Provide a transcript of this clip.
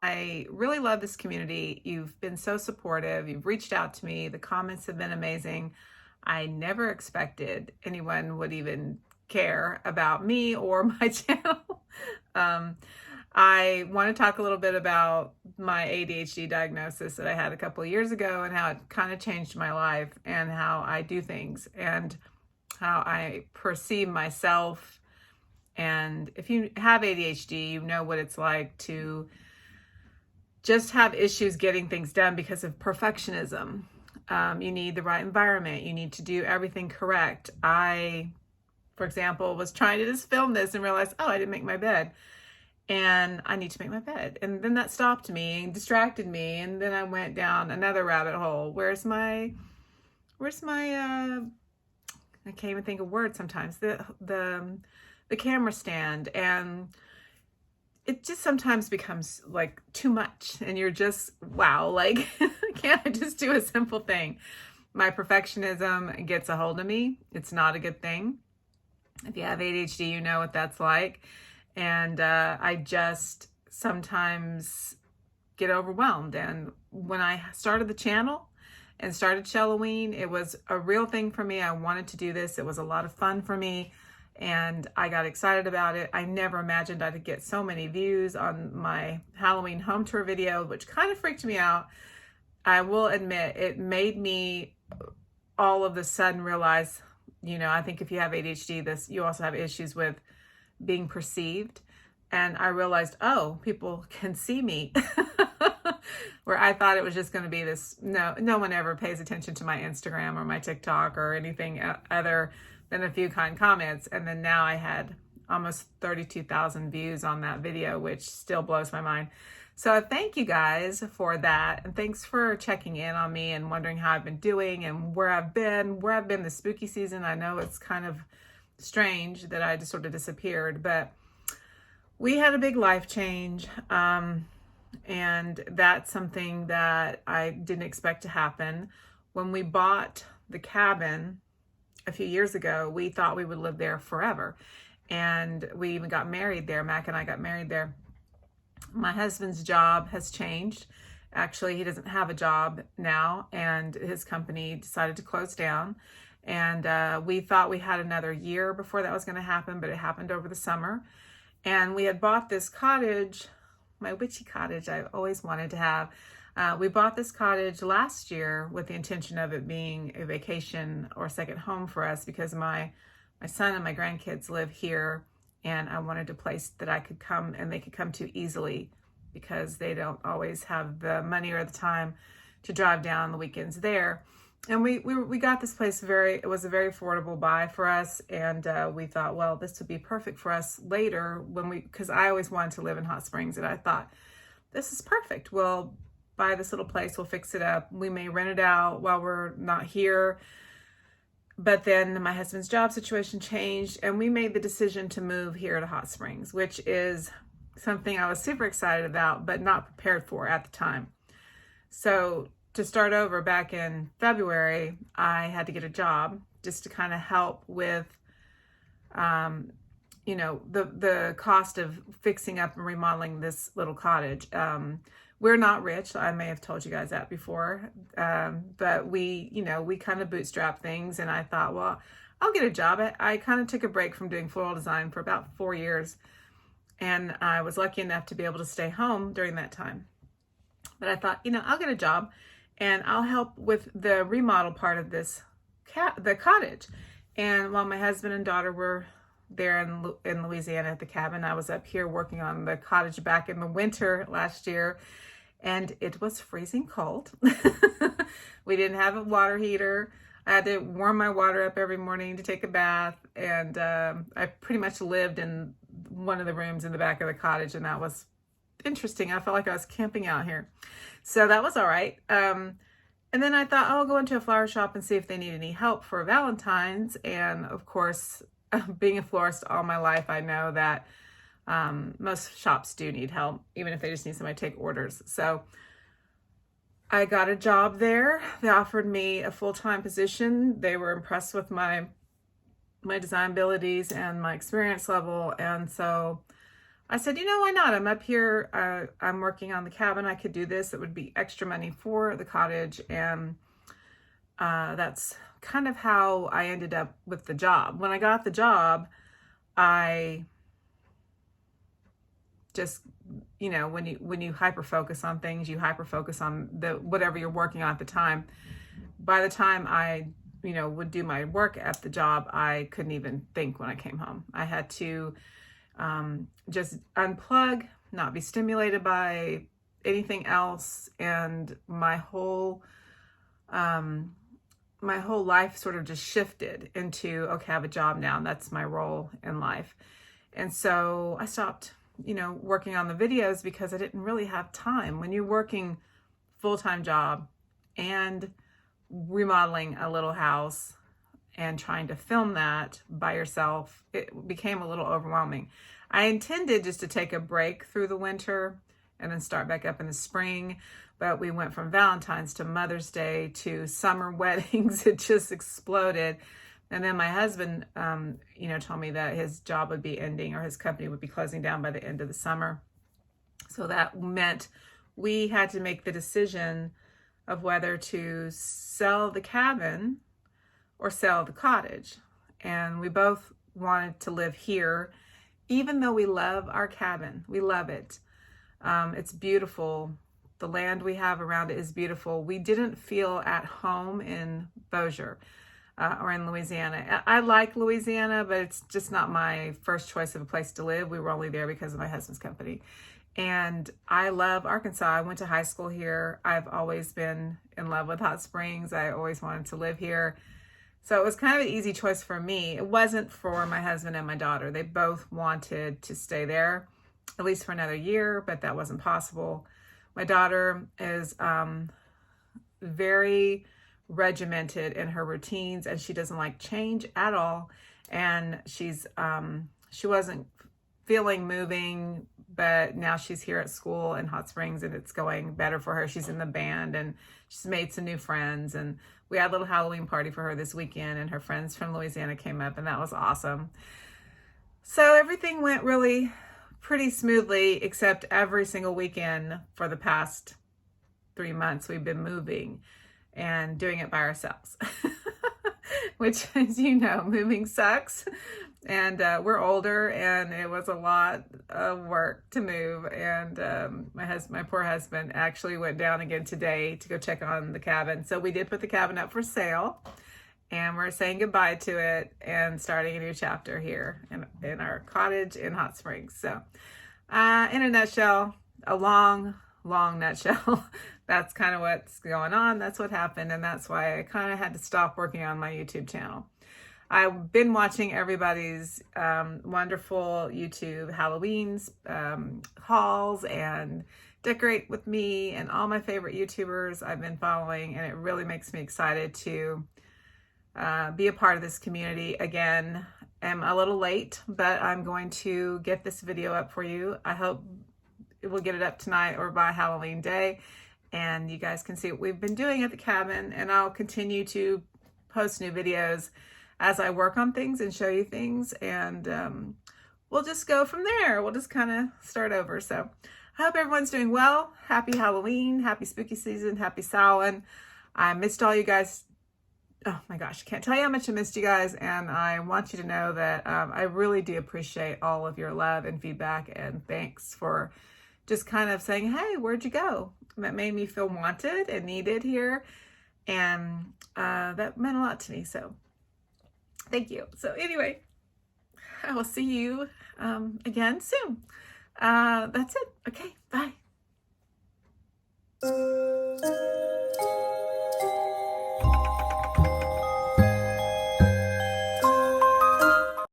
I really love this community. You've been so supportive. You've reached out to me. The comments have been amazing. I never expected anyone would even care about me or my channel. Um, I want to talk a little bit about my ADHD diagnosis that I had a couple of years ago and how it kind of changed my life and how I do things and how I perceive myself. And if you have ADHD, you know what it's like to just have issues getting things done because of perfectionism. You need the right environment. You need to do everything correct. I, for example, was trying to just film this and realized, oh, I didn't make my bed. And I need to make my bed. And then that stopped me and distracted me. And then I went down another rabbit hole. Where's my, I can't even think of words sometimes. The camera stand. And it just sometimes becomes like too much and you're just, wow, like, can't I just do a simple thing? My perfectionism gets a hold of me. It's not a good thing. If you have ADHD, you know what that's like. And I just sometimes get overwhelmed. And when I started the channel and started Shellohween, it was a real thing for me. I wanted to do this. It was a lot of fun for me. And I got excited about it. I never imagined I'd get so many views on my Halloween home tour video, which kind of freaked me out. I will admit, it made me all of a sudden realize, you know, I think if you have ADHD, you also have issues with being perceived. And I realized, oh, people can see me. Where I thought it was just going to be this, no one ever pays attention to my Instagram or my TikTok or anything other than a few kind comments. And then now I had almost 32,000 views on that video, which still blows my mind. So thank you guys for that. And thanks for checking in on me and wondering how I've been doing and where I've been this spooky season. I know it's kind of strange that I just sort of disappeared, but we had a big life change. And that's something that I didn't expect to happen. When we bought the cabin a few years ago, we thought we would live there forever. And we even got married there. Mac and I got married there. My husband's job has changed. Actually, he doesn't have a job now, and his company decided to close down. And we thought we had another year before that was going to happen, but it happened over the summer. And we had bought this cottage, my witchy cottage I've always wanted to have. We bought this cottage last year with the intention of it being a vacation or second home for us because my son and my grandkids live here, and I wanted a place that I could come and they could come to easily because they don't always have the money or the time to drive down the weekends there. And we got this place it was a very affordable buy for us. And we thought, well, this would be perfect for us later because I always wanted to live in Hot Springs. And I thought, this is perfect. We'll buy this little place. We'll fix it up. We may rent it out while we're not here. But then my husband's job situation changed and we made the decision to move here to Hot Springs, which is something I was super excited about, but not prepared for at the time. So to start over back in February, I had to get a job just to kind of help with, the cost of fixing up and remodeling this little cottage. We're not rich. I may have told you guys that before, but we kind of bootstrap things. And I thought, well, I'll get a job. I kind of took a break from doing floral design for about 4 years. And I was lucky enough to be able to stay home during that time. But I thought, I'll get a job and I'll help with the remodel part of the cottage. And while my husband and daughter were there in Louisiana at the cabin, I was up here working on the cottage back in the winter last year, and it was freezing cold. We didn't have a water heater. I had to warm my water up every morning to take a bath, and I pretty much lived in one of the rooms in the back of the cottage, and that was interesting. I felt like I was camping out here. So that was all right. And then I thought, I'll go into a flower shop and see if they need any help for Valentine's. And of course, being a florist all my life, I know that most shops do need help, even if they just need somebody to take orders. So I got a job there. They offered me a full-time position. They were impressed with my design abilities and my experience level. And so I said, you know, why not? I'm up here. I'm working on the cabin. I could do this. It would be extra money for the cottage. And that's kind of how I ended up with the job. When I got the job, I just, you know, when you hyper focus on things, you hyper focus on the whatever you're working on at the time. By the time I, you know, would do my work at the job, I couldn't even think when I came home. I had to just unplug, not be stimulated by anything else, and my whole life sort of just shifted into, okay, I have a job now, and that's my role in life. And so I stopped, you know, working on the videos because I didn't really have time. When you're working full-time job and remodeling a little house and trying to film that by yourself, it became a little overwhelming. I intended just to take a break through the winter and then start back up in the spring, but we went from Valentine's to Mother's Day to summer weddings. It just exploded. And then my husband, you know, told me that his job would be ending, or his company would be closing down by the end of the summer. So that meant we had to make the decision of whether to sell the cabin or sell the cottage. And we both wanted to live here, even though we love our cabin. We love it. It's beautiful. The land we have around it is beautiful. We didn't feel at home in Bossier or in Louisiana. I like Louisiana, but it's just not my first choice of a place to live. We were only there because of my husband's company. And I love Arkansas. I went to high school here. I've always been in love with Hot Springs. I always wanted to live here. So it was kind of an easy choice for me. It wasn't for my husband and my daughter. They both wanted to stay there, at least for another year, but that wasn't possible. My daughter is very regimented in her routines, and she doesn't like change at all. And she wasn't feeling moving, but now she's here at school in Hot Springs, and it's going better for her. She's in the band, and she's made some new friends, and we had a little Halloween party for her this weekend, and her friends from Louisiana came up, and that was awesome. So everything went really pretty smoothly, except every single weekend for the past 3 months we've been moving and doing it by ourselves. Which, as you know, moving sucks. And we're older, and it was a lot of work to move. And my poor husband actually went down again today to go check on the cabin. So we did put the cabin up for sale, and we're saying goodbye to it and starting a new chapter here in our cottage in Hot Springs. So in a nutshell, a long nutshell, that's kind of what's going on. That's what happened, and that's why I kind of had to stop working on my YouTube channel. I've been watching everybody's wonderful YouTube Halloween's hauls and Decorate With Me, and all my favorite YouTubers I've been following, and it really makes me excited to be a part of this community again. I'm a little late, but I'm going to get this video up for you. I hope we'll get it up tonight or by Halloween Day, and you guys can see what we've been doing at the cabin. And I'll continue to post new videos as I work on things and show you things, and we'll just go from there. We'll just kind of start over. So I hope everyone's doing well. Happy Halloween, happy spooky season, happy Samhain. I missed all you guys. Oh my gosh, I can't tell you how much I missed you guys, and I want you to know that I really do appreciate all of your love and feedback, and thanks for just kind of saying, hey, where'd you go? That made me feel wanted and needed here, and that meant a lot to me, so thank you. So anyway, I will see you again soon. That's it. Okay, bye.